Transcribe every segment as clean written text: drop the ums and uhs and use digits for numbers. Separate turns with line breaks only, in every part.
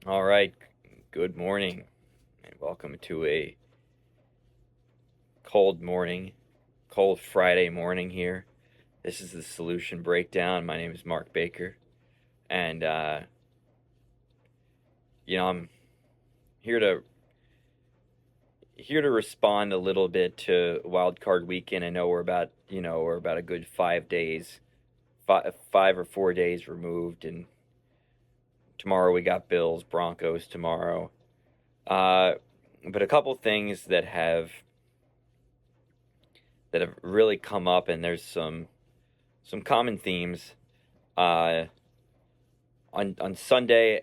All right. Good morning and welcome to a cold morning, cold Friday morning here. This is the Solution Breakdown. My name is Mark Baker, and I'm here to respond a little bit to Wild Card Weekend. I know we're about a good 5 days, 5 or 4 days removed, and tomorrow we got Bills Broncos tomorrow. But a couple things that have really come up, and there's some common themes. Uh, on Sunday,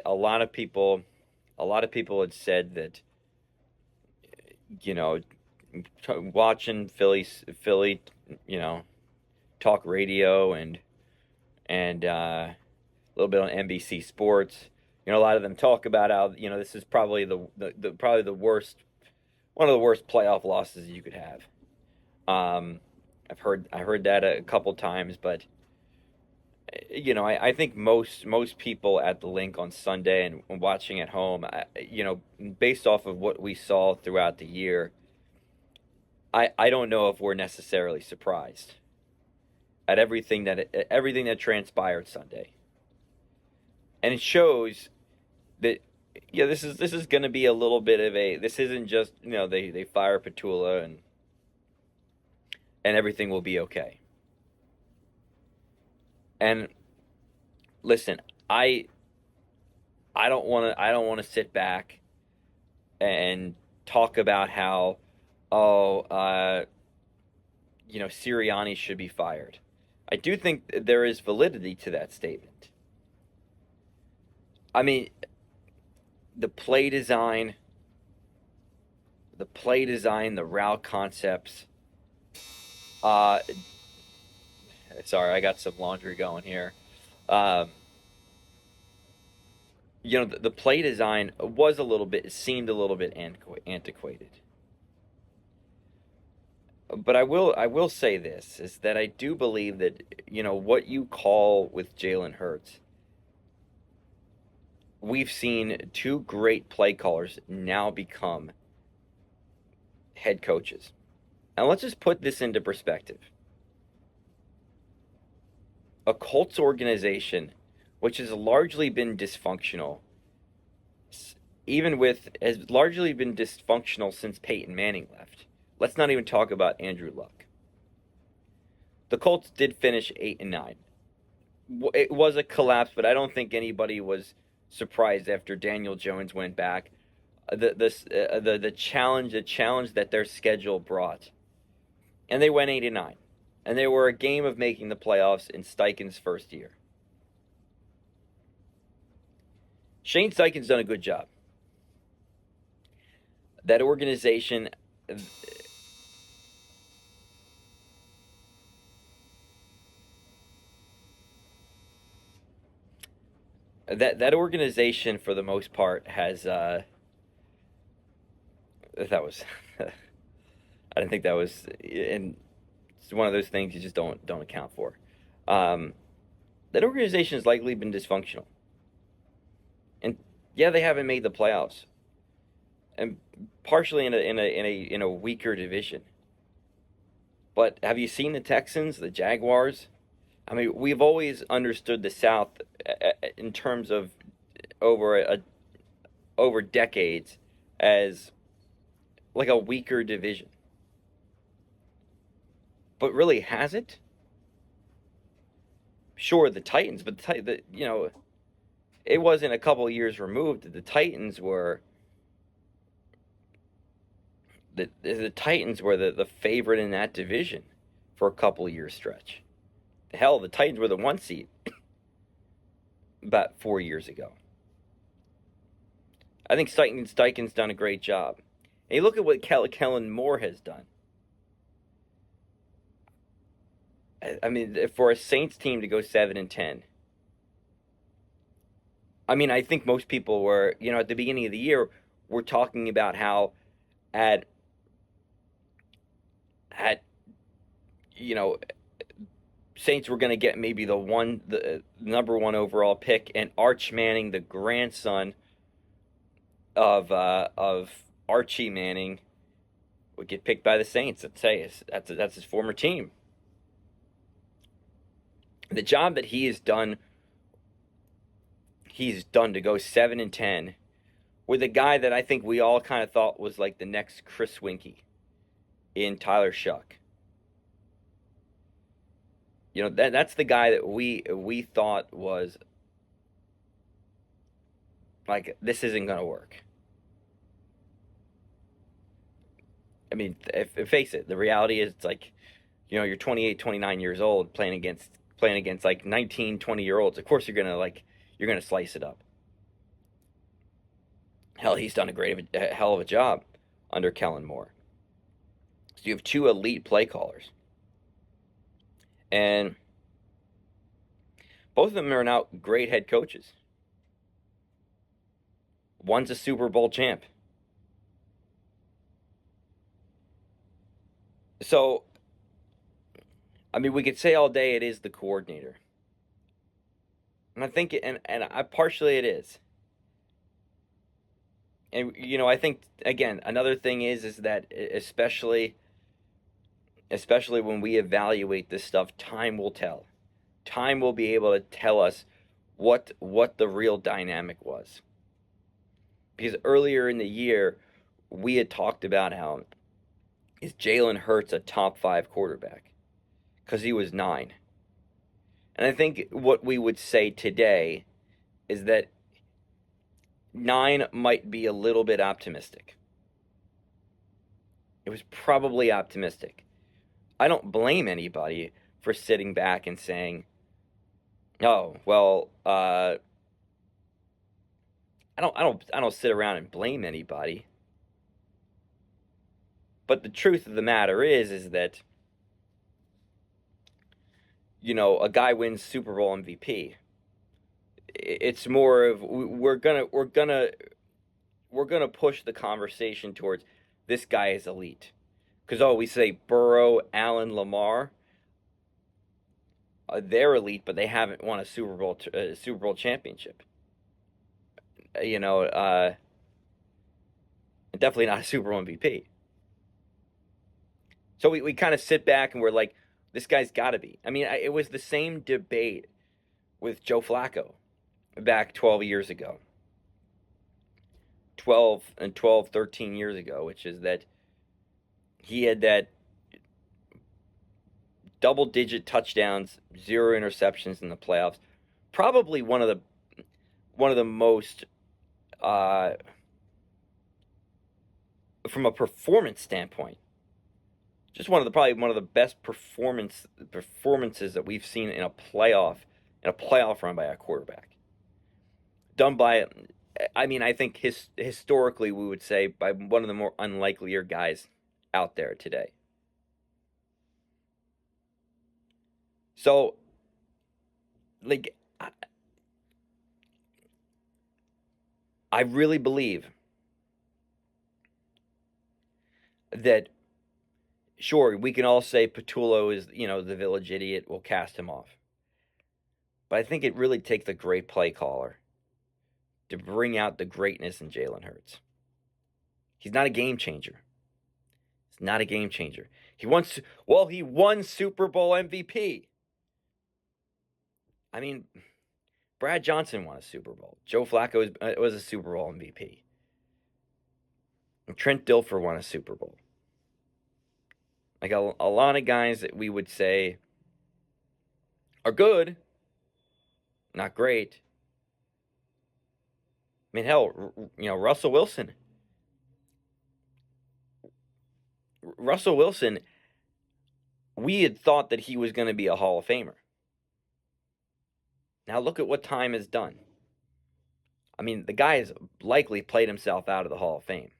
a lot of people had said that you know watching Philly, talk radio and a little bit on NBC Sports. A lot of them talk about how this is probably probably the worst, one of the worst playoff losses you could have. Um, I heard that a couple times, but I think most people at the link on Sunday and watching at home, based off of what we saw throughout the year, I don't know if we're necessarily surprised at everything that transpired Sunday, and it shows that this is going to be a little bit of a, this isn't just they fire Petula and everything will be okay. And listen, I don't want to sit back and talk about how, oh, Sirianni should be fired. I do think there is validity to that statement. I mean, the play design, the route concepts. Uh, Sorry, I got some laundry going here. Um, the play design seemed a little bit antiquated. But I will say this, is that I do believe that what you call with Jalen Hurts, we've seen two great play callers now become head coaches. And let's just put this into perspective. A Colts organization which has largely been dysfunctional, has largely been dysfunctional since Peyton Manning left. Let's not even talk about Andrew Luck. The Colts did finish 8-9. It was a collapse, but I don't think anybody was surprised after Daniel Jones went back. The challenge that their schedule brought, and they went 8-9, and they were a game of making the playoffs in Steichen's first year. Shane Steichen's done a good job. That organization, that organization for the most part has that was I didn't think that was, and it's one of those things you just don't account for. Um, that organization has likely been dysfunctional, and yeah, they haven't made the playoffs, and partially in a weaker division. But have you seen the Texans, the Jaguars? I mean, we've always understood the South in terms of over decades as like a weaker division. But really, has it? Sure, the Titans, but it wasn't a couple years removed that the Titans were the favorite in that division for a couple year stretch. Hell, the Titans were the one seed about 4 years ago. I think Steichen's done a great job. And you look at what Kellen Moore has done. I mean, for a Saints team to go 7-10. I mean, I think most people were, at the beginning of the year, we're talking about how at you know Saints were going to get maybe the number one overall pick, and Arch Manning, the grandson of Archie Manning would get picked by the Saints. That's his former team. The job that he's done to go 7-10 with a guy that I think we all kind of thought was like the next Chris Winkie in Tyler Shuck. You know, that's the guy that we thought was like, this isn't going to work. I mean, face it, the reality is, it's like, you know, you're 28, 29 years old playing against like 19, 20-year olds. Of course you're going to slice it up. Hell, he's done a hell of a job under Kellen Moore. So you have two elite play callers. And both of them are now great head coaches. One's a Super Bowl champ. So, I mean, we could say all day it is the coordinator. And I think, partially it is. And, you know, I think, again, another thing is that especially when we evaluate this stuff, time will tell. Time will be able to tell us what the real dynamic was. Because earlier in the year, we had talked about how is Jalen Hurts a top 5 quarterback? Because he was 9. And I think what we would say today is that 9 might be a little bit optimistic. It was probably optimistic. I don't blame anybody for sitting back and saying, "Oh, well, I don't sit around and blame anybody." But the truth of the matter is that, you know, a guy wins Super Bowl MVP. It's more of we're gonna push the conversation towards this guy is elite. Because we say Burrow, Allen, Lamar, they're elite, but they haven't won a Super Bowl championship. You know, definitely not a Super Bowl MVP. So we kind of sit back and we're like, this guy's got to be. I mean, it was the same debate with Joe Flacco back 12 years ago. 13 years ago, which is that he had that double-digit touchdowns, 0 interceptions in the playoffs. Probably one of the most, from a performance standpoint, just probably one of the best performances that we've seen in a playoff run by a quarterback. Done by, I mean, I think historically we would say by one of the more unlikelier guys out there today. So, like, I really believe that, sure, we can all say Patullo is, you know, the village idiot, we'll cast him off. But I think it really takes a great play caller to bring out the greatness in Jalen Hurts. He's not a game changer. He's not a game changer. He won Super Bowl MVP. I mean, Brad Johnson won a Super Bowl. Joe Flacco was a Super Bowl MVP. And Trent Dilfer won a Super Bowl. Like a lot of guys that we would say are good, not great. I mean, hell, you know, Russell Wilson. We had thought that he was going to be a Hall of Famer. Now look at what time has done. I mean, the guy has likely played himself out of the Hall of Fame.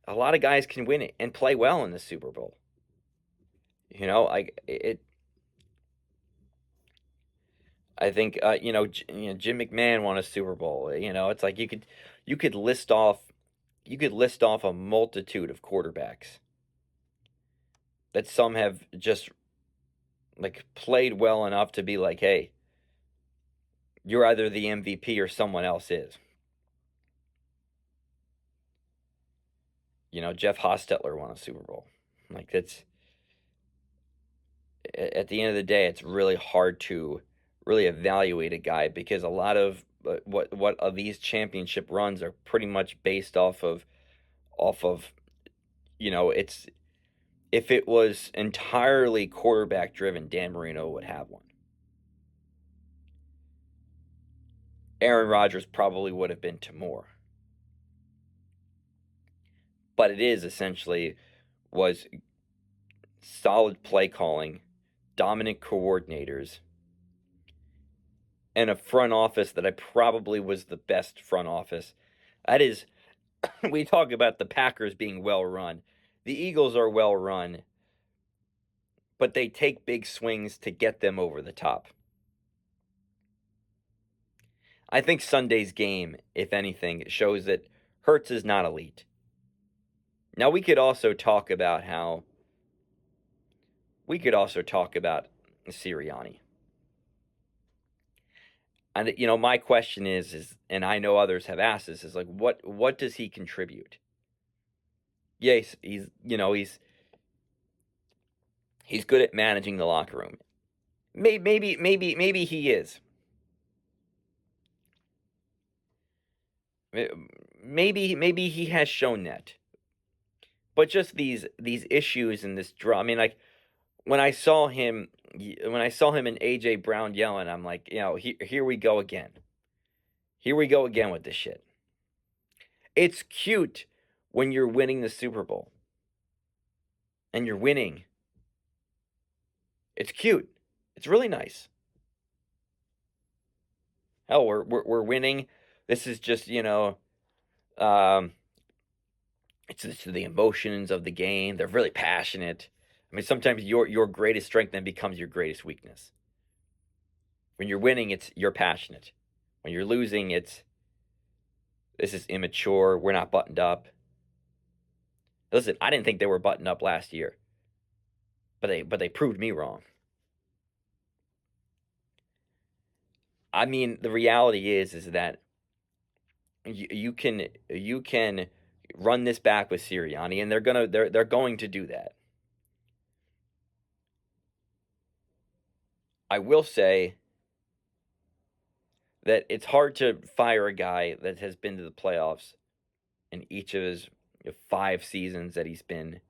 A lot of guys can win it and play well in the Super Bowl. You know, I think you know, Jim McMahon won a Super Bowl. You know, it's like you could list off a multitude of quarterbacks that some have just like played well enough to be like, hey, you're either the MVP or someone else is. Jeff Hostetler won a Super Bowl. Like, that's at the end of the day, it's really hard to really evaluate a guy because a lot of what of these championship runs are pretty much based off of it's if it was entirely quarterback driven, Dan Marino would have one. Aaron Rodgers probably would have been to more. But it is essentially was solid play calling, dominant coordinators, and a front office that I probably was the best front office. That is, we talk about the Packers being well run. The Eagles are well run, but they take big swings to get them over the top. I think Sunday's game, if anything, shows that Hurts is not elite. Now we could also talk about Sirianni. And my question is, and I know others have asked this, is like, what does he contribute? Yes, he's good at managing the locker room. Maybe he is. Maybe he has shown that. But just these issues and this draw. I mean, like when I saw him and AJ Brown yelling, I'm like, here we go again. Here we go again with this shit. It's cute when you're winning the Super Bowl. And you're winning. It's cute. It's really nice. Hell, we're winning. This is just, it's just the emotions of the game. They're really passionate. I mean, sometimes your greatest strength then becomes your greatest weakness. When you're winning, you're passionate. When you're losing, this is immature. We're not buttoned up. Listen, I didn't think they were buttoned up last year, but they proved me wrong. I mean, the reality is that you can run this back with Sirianni, and they're going to do that. I will say that it's hard to fire a guy that has been to the playoffs in each of his 5 seasons that he's been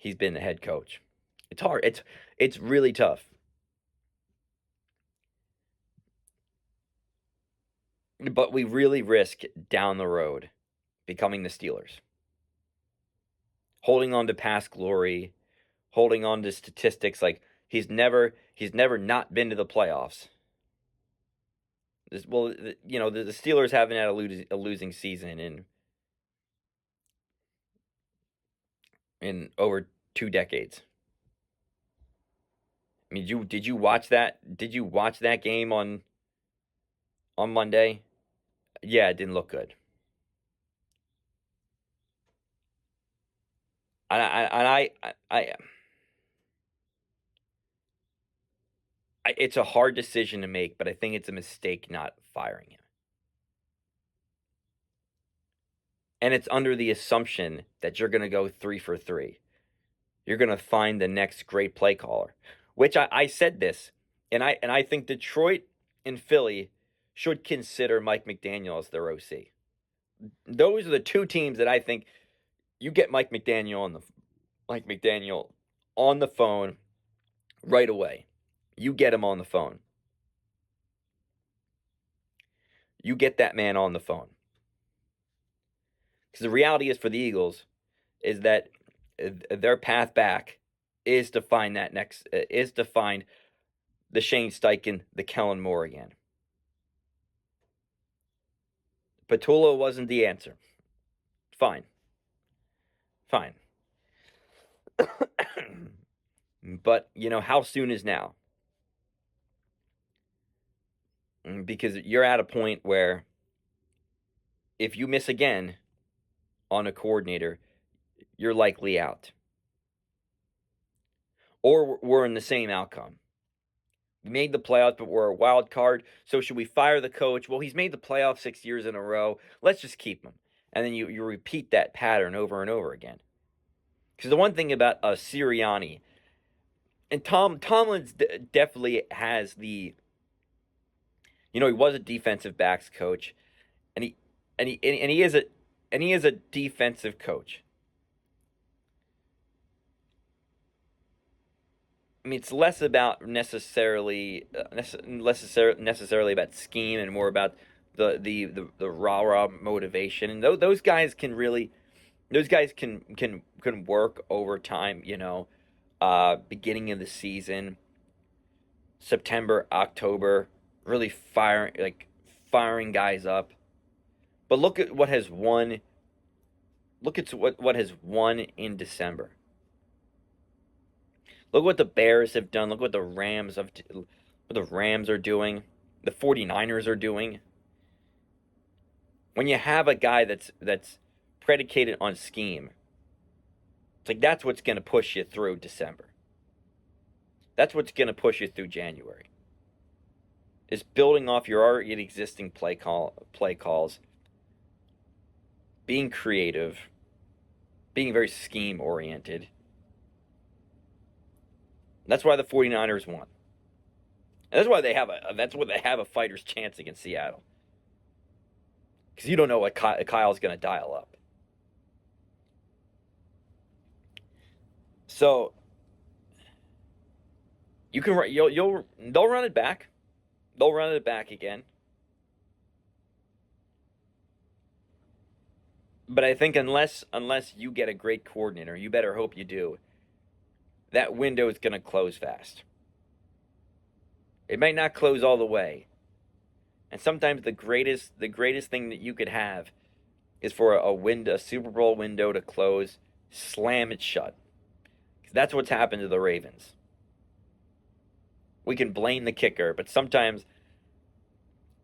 the head coach. It's hard. It's really tough. But we really risk down the road becoming the Steelers. Holding on to past glory, holding on to statistics like he's never not been to the playoffs. The Steelers haven't had a losing season in over 2 decades. I mean, did you watch that? Did you watch that game on Monday? Yeah, it didn't look good. It's a hard decision to make, but I think it's a mistake not firing him. And it's under the assumption that you're going to go 3 for 3. You're going to find the next great play caller, which I said this, and I think Detroit and Philly should consider Mike McDaniel as their OC. Those are the 2 teams that I think you get Mike McDaniel on the phone right away. You get him on the phone. You get that man on the phone. Because the reality is for the Eagles is that their path back is to find the Shane Steichen, the Kellen Moore again. Patullo wasn't the answer. Fine. But, how soon is now? Because you're at a point where if you miss again on a coordinator, you're likely out. Or we're in the same outcome. We made the playoffs, but we're a wild card. So should we fire the coach? Well, he's made the playoffs 6 years in a row. Let's just keep him. And then you repeat that pattern over and over again. Because the one thing about Sirianni and Tomlin's definitely has the, he was a defensive backs coach, and he is a defensive coach. I mean, it's less about necessarily about scheme and more about the rah motivation. And those guys can really, those guys can work over time. Beginning of the season, September, October, really firing guys up. But look at what has won. Look at what has won in December. Look what the Bears have done. Look what the Rams are doing. The 49ers are doing. When you have a guy that's predicated on scheme, it's like that's what's going to push you through December. That's what's going to push you through January. Is building off your already existing play calls, being creative, being very scheme oriented. That's why the 49ers won. And that's why they have a fighter's chance against Seattle. Because you don't know what Kyle's going to dial up. So they'll run it back. They'll run it back again. But I think unless you get a great coordinator, you better hope you do, that window is going to close fast. It might not close all the way. And sometimes the greatest thing that you could have is for a Super Bowl window to close, slam it shut. That's what's happened to the Ravens. We can blame the kicker, but sometimes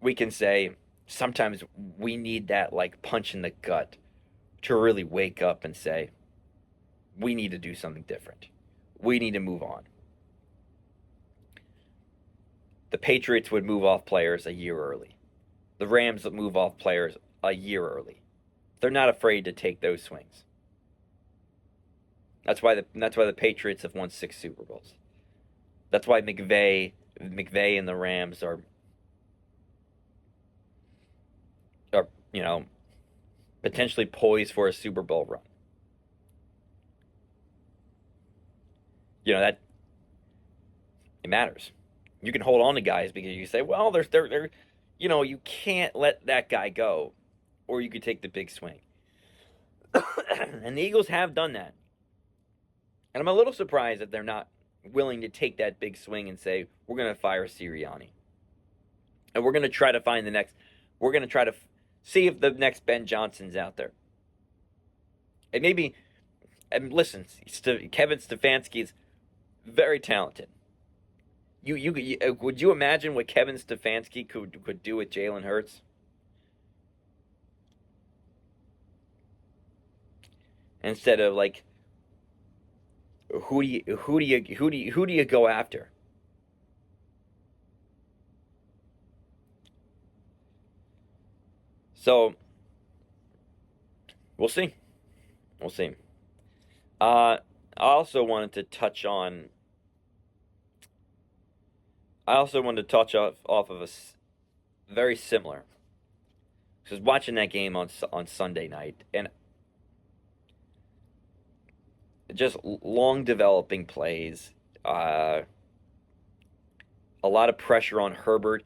we can say, sometimes we need that punch in the gut to really wake up and say, we need to do something different. We need to move on. The Patriots would move off players a year early. The Rams would move off players a year early. They're not afraid to take those swings. That's why the Patriots have won 6 Super Bowls. That's why McVay and the Rams are potentially poised for a Super Bowl run. That it matters. You can hold on to guys because you say, well, they're you can't let that guy go, or you could take the big swing. And the Eagles have done that. And I'm a little surprised that they're not willing to take that big swing and say, we're going to fire Sirianni. And we're going to try to find we're going to try to see if the next Ben Johnson's out there. And maybe, and listen, Kevin Stefanski is very talented. Would you imagine what Kevin Stefanski could do with Jalen Hurts? Instead of who do you go after? So we'll see. We'll see. I also wanted to touch on. I also wanted to touch off of a very similar. Because watching that game on Sunday night, and just long developing plays, a lot of pressure on Herbert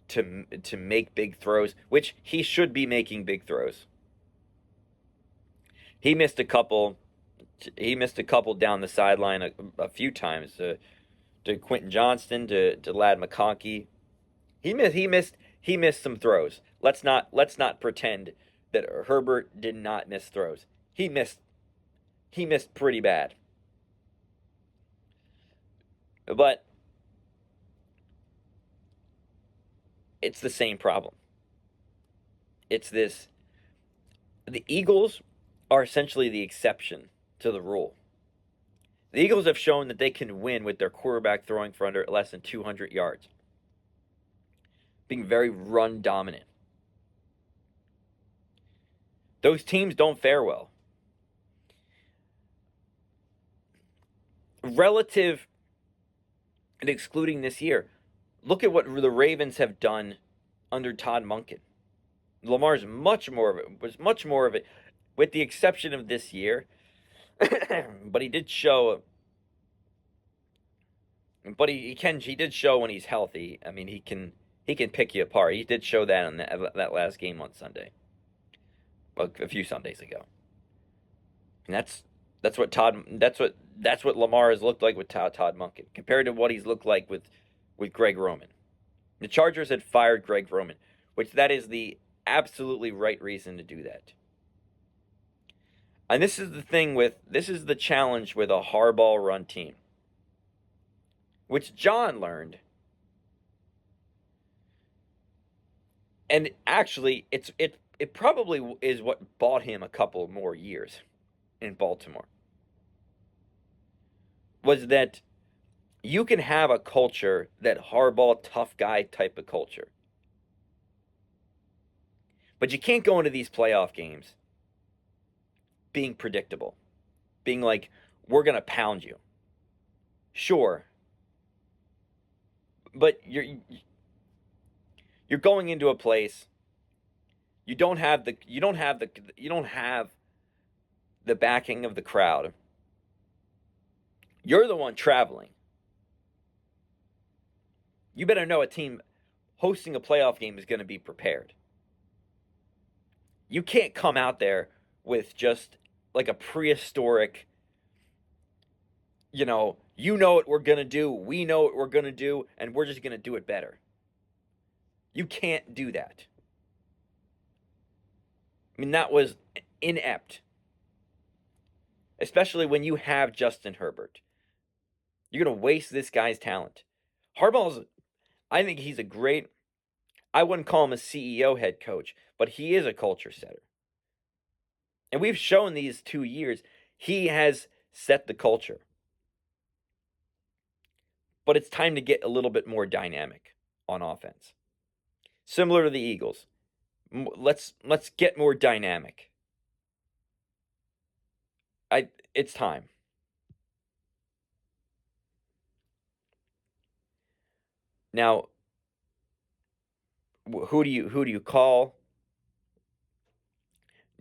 to make big throws, which he should be making big throws. He missed a couple. He missed a couple down the sideline a few times to Quentin Johnston, to Ladd McConkey. He missed some throws. Let's not pretend that Herbert did not miss throws. He missed pretty bad. But it's the same problem. It's this. The Eagles are essentially the exception to the rule. The Eagles have shown that they can win with their quarterback throwing for under less than 200 yards, being very run dominant. Those teams don't fare well. Relative and excluding this year, look at what the Ravens have done under Todd Monken. Lamar's much more of it, with the exception of this year. But he did show. But he did show when he's healthy. I mean, he can pick you apart. He did show that on that last game on Sunday, a few Sundays ago. And that's what Lamar has looked like with Todd Monken compared to what he's looked like with Greg Roman. The Chargers had fired Greg Roman, which that is the absolutely right reason to do that. And this is the challenge with a Harbaugh run team, which John learned. And actually, it probably is what bought him a couple more years in Baltimore. Was that you can have a culture, that Harbaugh tough guy type of culture, but you can't go into these playoff games being predictable, being like, we're going to pound you. Sure. But you're going into a place you don't have the backing of the crowd. You're the one traveling. You better know a team hosting a playoff game is going to be prepared. You can't come out there with just like a prehistoric, you know what we're going to do, we know what we're going to do, and we're just going to do it better. You can't do that. I mean, that was inept. Especially when you have Justin Herbert. You're going to waste this guy's talent. I think he's a great, I wouldn't call him a CEO head coach, but he is a culture setter. And we've shown these 2 years, he has set the culture. But it's time to get a little bit more dynamic on offense. Similar to the Eagles. Let's get more dynamic. It's time. Now, who do you call?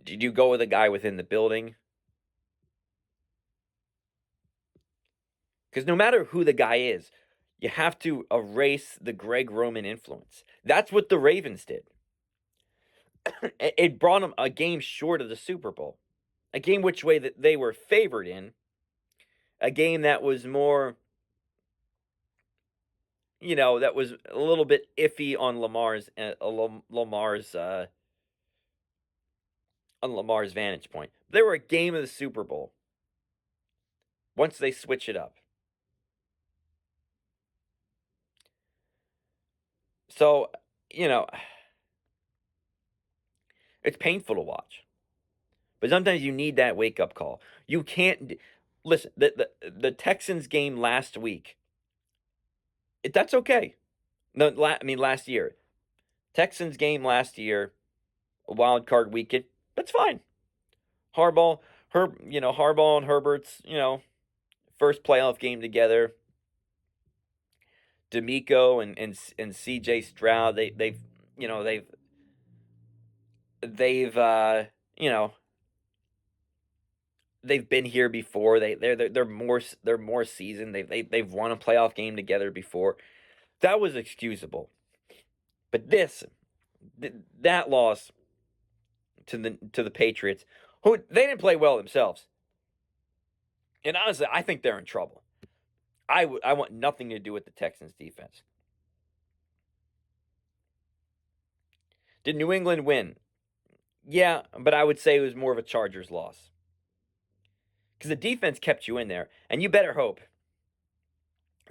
Did you go with a guy within the building? Because no matter who the guy is, you have to erase the Greg Roman influence. That's what the Ravens did. It brought them a game short of the Super Bowl. A game which way that they were favored in. A game that was more, that was a little bit iffy on Lamar's vantage point. They were a game of the Super Bowl. Once they switch it up. So, it's painful to watch. But sometimes you need that wake-up call. You can't listen, the Texans game last week. That's okay. No, last year. Texans game last year, a wild card weekend. That's fine. Harbaugh and Herbert's, first playoff game together. DeMeco and CJ Stroud, they've been here before. They're more seasoned. They've won a playoff game together before. That was excusable. But that loss to the Patriots, who they didn't play well themselves. And honestly, I think they're in trouble. I want nothing to do with the Texans defense. Did New England win? Yeah, but I would say it was more of a Chargers loss. Because the defense kept you in there. And you better hope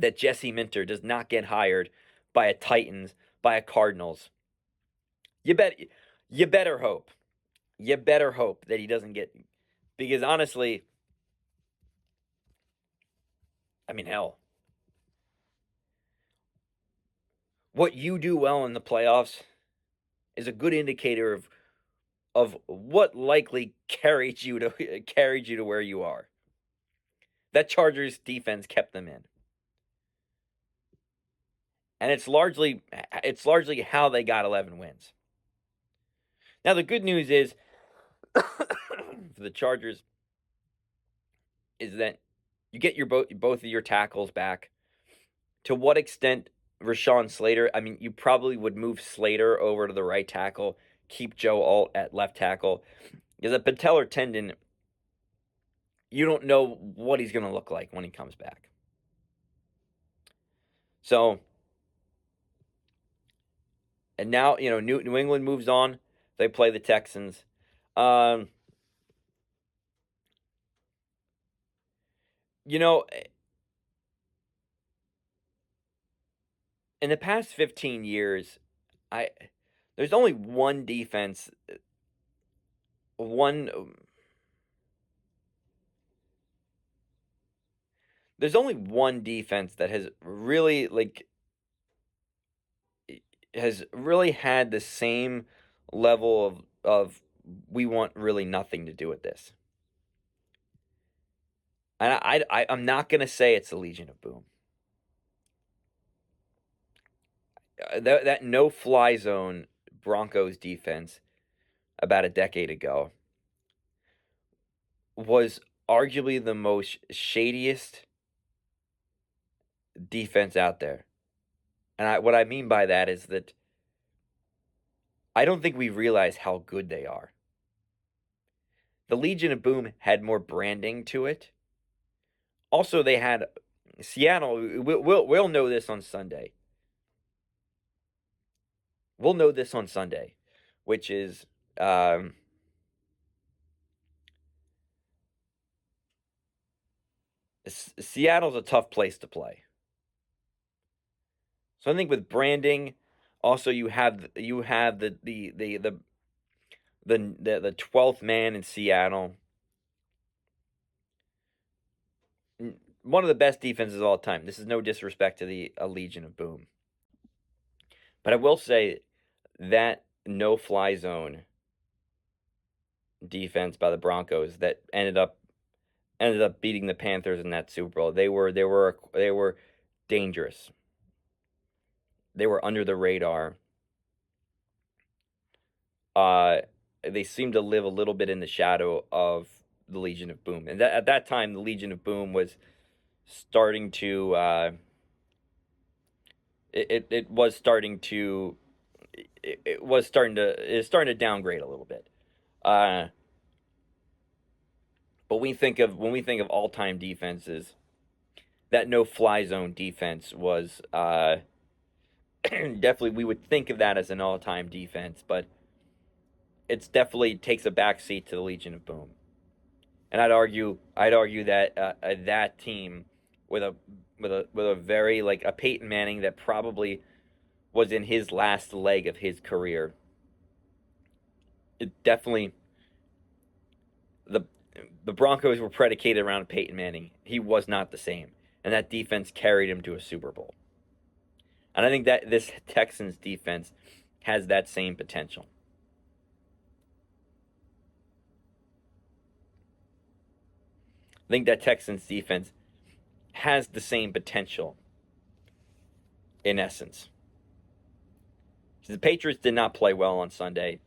that Jesse Minter does not get hired by a Titans, by a Cardinals. You better hope. You better hope that he doesn't get... Because honestly, I mean, hell, what you do well in the playoffs is a good indicator of what likely carried you to carried you to where you are. That Chargers defense kept them in. And it's largely how they got 11 wins. Now the good news is for the Chargers is that you get your both of your tackles back. To what extent Rashawn Slater, I mean, you probably would move Slater over to the right tackle, keep Joe Alt at left tackle. Because a patellar tendon, you don't know what he's going to look like when he comes back. So, and now, New England moves on. They play the Texans. In the past 15 years, there's only one defense, there's only one defense that has really had the same level of we want really nothing to do with this. And I'm not going to say it's the Legion of Boom. That no-fly zone Broncos defense about a decade ago was arguably the most shadiest defense out there. And what I mean by that is that I don't think we realize how good they are. The Legion of Boom had more branding to it. Also, they had Seattle. We'll know this on Sunday. We'll know this on Sunday, which is Seattle's a tough place to play. So I think with branding, also you have the 12th man in Seattle. One of the best defenses of all time. This is no disrespect to the Legion of Boom. But I will say that no-fly zone defense by the Broncos that ended up beating the Panthers in that Super Bowl. They were dangerous. They were under the radar. They seemed to live a little bit in the shadow of the Legion of Boom. And at that time, the Legion of Boom was starting to it was starting to downgrade a little bit. But when we think of all-time defenses, that no-fly zone defense was definitely, we would think of that as an all-time defense, but it's definitely takes a backseat to the Legion of Boom. And I'd argue that that team with a very a Peyton Manning that probably was in his last leg of his career. It definitely the Broncos were predicated around Peyton Manning. He was not the same, and that defense carried him to a Super Bowl. And I think that this Texans defense has that same potential. I think that Texans defense has the same potential in essence. The Patriots did not play well on Sunday,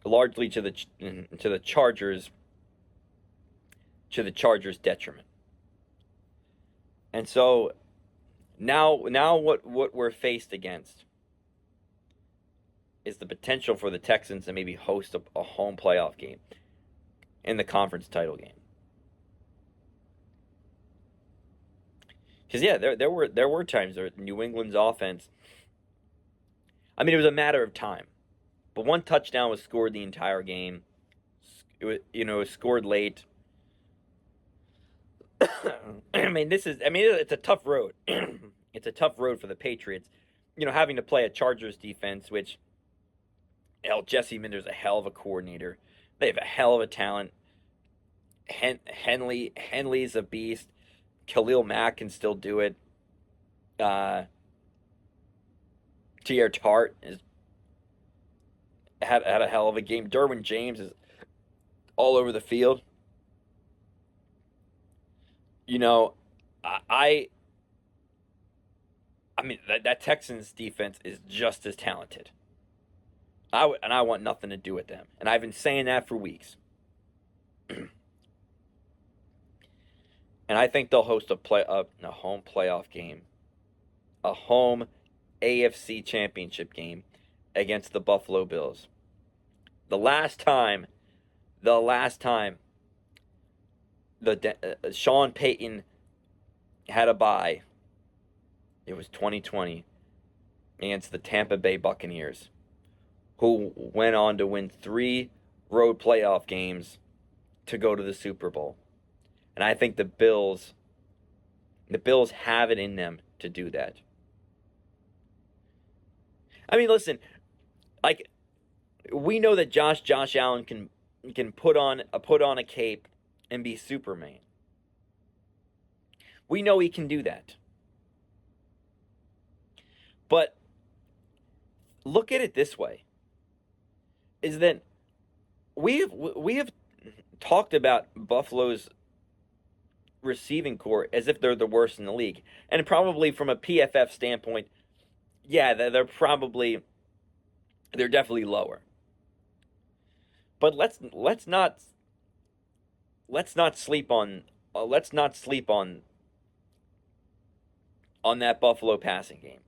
largely to the Chargers' detriment. And so now what we're faced against is the potential for the Texans to maybe host a home playoff game in the conference title game. Because there were times where New England's offense, I mean, it was a matter of time, but one touchdown was scored the entire game. It was scored late. It's a tough road. It's a tough road for the Patriots. Having to play a Chargers defense, which Jesse Minder's a hell of a coordinator. They have a hell of a talent. Henley's a beast. Khalil Mack can still do it. Uh, T.R. Tart had a hell of a game. Derwin James is all over the field. You know, I I mean that Texans defense is just as talented. I want nothing to do with them, and I've been saying that for weeks. And I think they'll host a home playoff game, a home AFC championship game against the Buffalo Bills. The last time, the last time Sean Payton had a bye, it was 2020 against the Tampa Bay Buccaneers, who went on to win 3 road playoff games to go to the Super Bowl. And I think the Bills have it in them to do that. I mean, listen, like we know that Josh Allen can put on a cape and be Superman. We know he can do that. But look at it this way: is that we have talked about Buffalo's receiving core as if they're the worst in the league, and probably from a PFF standpoint, yeah, they're definitely lower. But let's not sleep on that Buffalo passing game.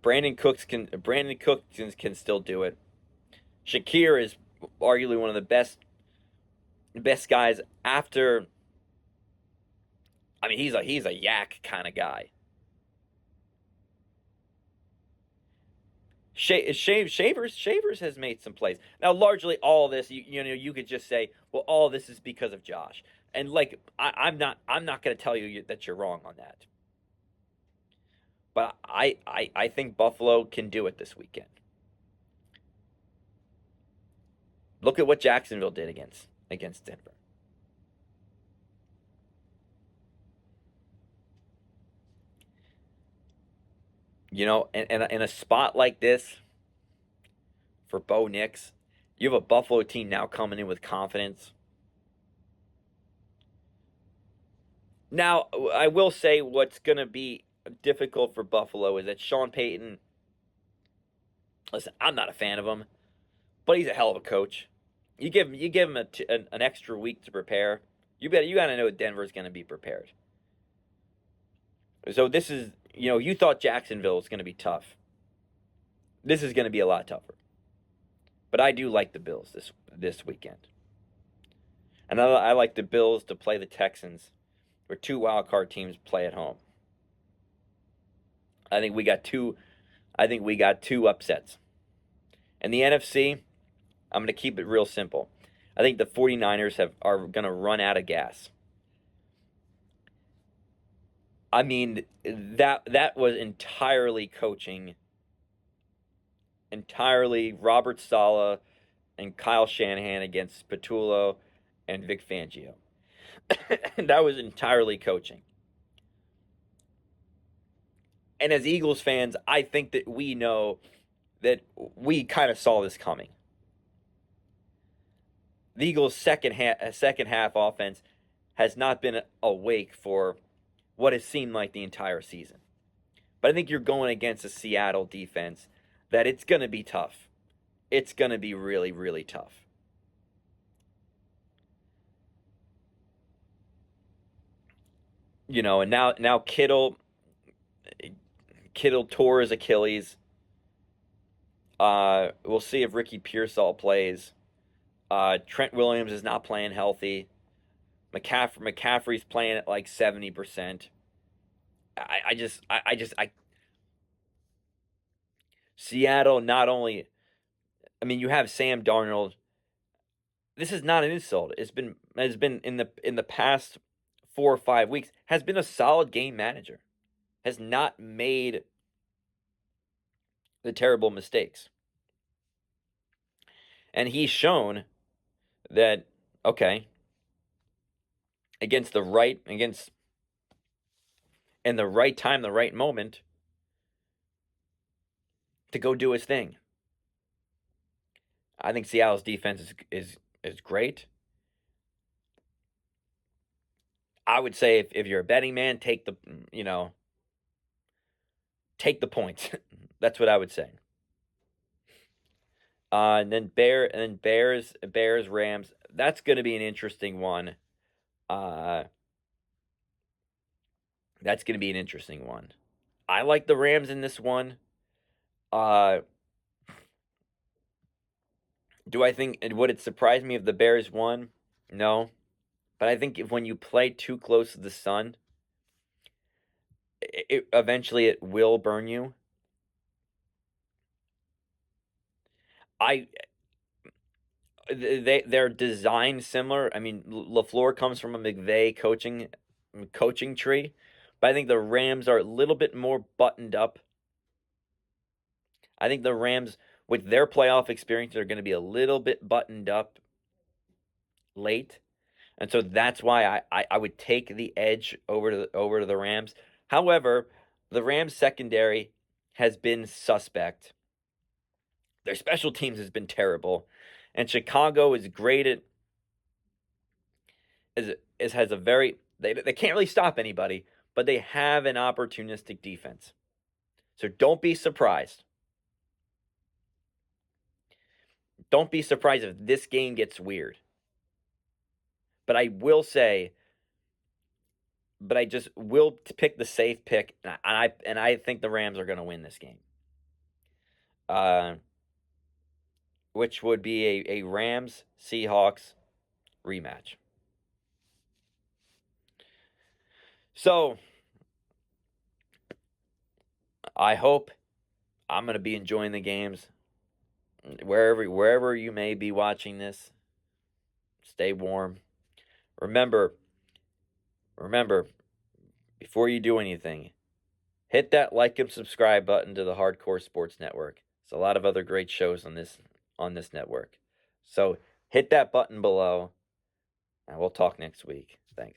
Brandon Cooks can still do it. Shakir is arguably one of the best guys after. I mean, he's a yak kind of guy. Shavers has made some plays. Now, largely all of this, you could just say, well, all of this is because of Josh. And like, I'm not going to tell you that you're wrong on that. But I think Buffalo can do it this weekend. Look at what Jacksonville did against Denver. You know, and in a spot like this for Bo Nix, you have a Buffalo team now coming in with confidence. Now, I will say what's going to be difficult for Buffalo is that Sean Payton. Listen, I'm not a fan of him, but he's a hell of a coach. You give him an extra week to prepare. You got to know Denver's going to be prepared. So this is, you thought Jacksonville was going to be tough. This is going to be a lot tougher. But I do like the Bills this weekend. And I like the Bills to play the Texans, where 2 wild card teams play at home. I think we got two upsets. And the NFC, I'm going to keep it real simple. I think the 49ers are going to run out of gas. I mean, that was entirely coaching, entirely Robert Saleh and Kyle Shanahan against Patullo and Vic Fangio. That was entirely coaching. And as Eagles fans, I think that we know that we kind of saw this coming. The Eagles' second half offense has not been awake for what has seemed like the entire season. But I think you're going against a Seattle defense that it's going to be tough. It's going to be really, really tough. And now Kittle tore his Achilles. We'll see if Ricky Pearsall plays. Trent Williams is not playing healthy. McCaffrey's playing at like 70%. Seattle not only, I mean, you have Sam Darnold. This is not an insult. Has been in the past 4 or 5 weeks has been a solid game manager. Has not made the terrible mistakes. And he's shown that Okay. Against in the right time, the right moment to go do his thing. I think Seattle's defense is great. I would say if you're a betting man, take the take the points. That's what I would say. And then Bears, Rams. That's going to be an interesting one. Uh, that's going to be an interesting one. I like the Rams in this one. Uh, do I think would it surprise me if the Bears won? No, but I think when you play too close to the sun, eventually it will burn you. I they're designed similar. I mean, LaFleur comes from a McVay coaching tree, but I think the Rams are a little bit more buttoned up. I think the Rams, with their playoff experience, are going to be a little bit buttoned up late, and so that's why I would take the edge over to the Rams. However, the Rams secondary has been suspect. Their special teams has been terrible, and Chicago is great at has a very they can't really stop anybody, but they have an opportunistic defense. So don't be surprised. Don't be surprised if this game gets weird. But I will say, but I just will pick the safe pick, and I think the Rams are going to win this game. Which would be a Rams Seahawks rematch. So I hope I'm going to be enjoying the games wherever you may be watching this. Stay warm. Remember, before you do anything, hit that like and subscribe button to the Hardcore Sports Network. There's a lot of other great shows on this network. So hit that button below, and we'll talk next week.